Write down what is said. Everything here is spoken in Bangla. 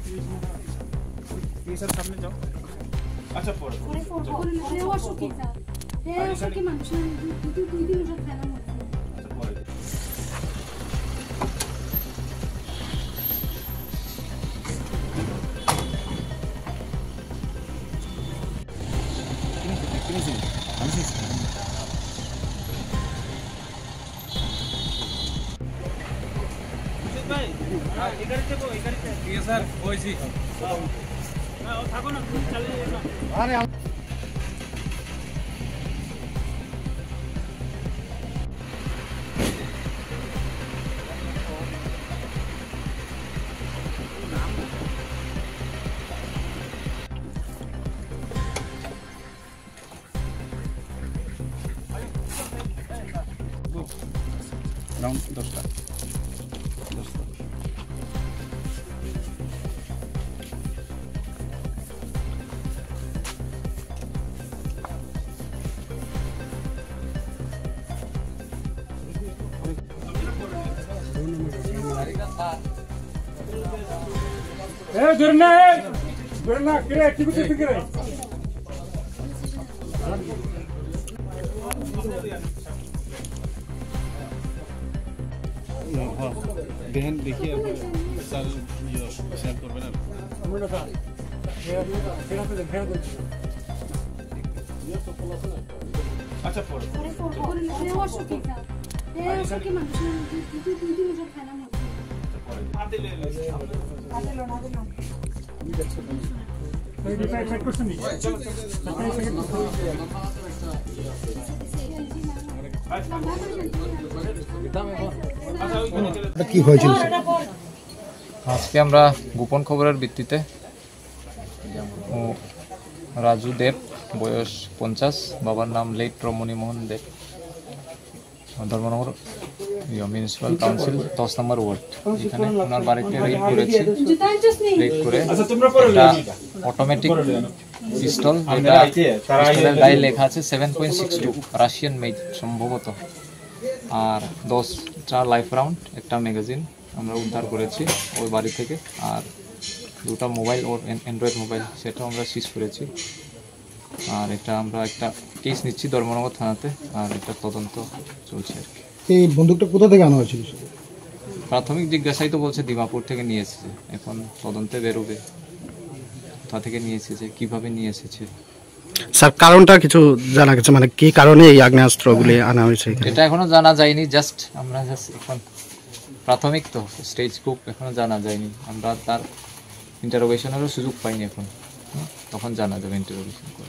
ये सर सामने जाओ अच्छा পড়ো পরে অসুখী স্যার এই অসুখী মানুষ দুই দিন ওষুধ খেলাম আচ্ছা পড়ো ভাই এখানে থেকে ঠিক আছে স্যার কইছি ও থাকো না তুমি চলে যাও না আরে রাউন্ড 10টা durna kire activity kire बहन देखिए सर ये शेयर করবেন না আচ্ছা পড়ো পরে অসুখী স্যার এই অসুখী মানুষ দুই দিন ওষুধ খেলাম আদিলে কি হয়েছিল আজকে আমরা গোপন খবরের ভিত্তিতে রাজু দেব বয়স 50 বাবার নাম লেট রমণী মোহন দেব ধর্মনগর মিউনিসিপাল কাউন্সিল 10 নম্বর ওয়ার্ড এখানে ওনার বাড়িতে রেড করেছি রেড করে অটোমেটিক পিস্তল যেটা পিস্তলের গায়ে লেখা আছে 7.62 রাশিয়ান মেড সম্ভবত আর 10টা লাইফ রাউন্ড একটা ম্যাগাজিন আমরা উদ্ধার করেছি ওই বাড়ি থেকে আর দুটো মোবাইল ও অ্যান্ড্রয়েড মোবাইল সেটাও আমরা সিজ করেছি আর এটা আমরা একটা কেস নিচ্ছি ধর্মনগর থানাতে আর এটা তদন্ত চলছে আর কি। এই বন্দুকটা কোথা থেকে আনা হয়েছিল প্রাথমিক জিজ্ঞাসাই তো বলছে দিমাপুর থেকে নিয়ে এসেছে এখন তদন্তে বেরোবে কোথা থেকে নিয়ে এসেছে কিভাবে নিয়ে এসেছে স্যার কারণটা কিছু জানা গেছে মানে কি কারণে এই আগ্নেয়াস্ত্রগুলি আনা হয়েছে এটা এখনো জানা যায়নি জাস্ট আমরা জাস্ট এখন প্রাথমিক তো স্টেজ খুব এখনো জানা যায়নি আমরা তার ইন্টারোগেশনেরও সুযোগ পাইনি এখন তখন জানা যাবে ইন্টারোগেশন করে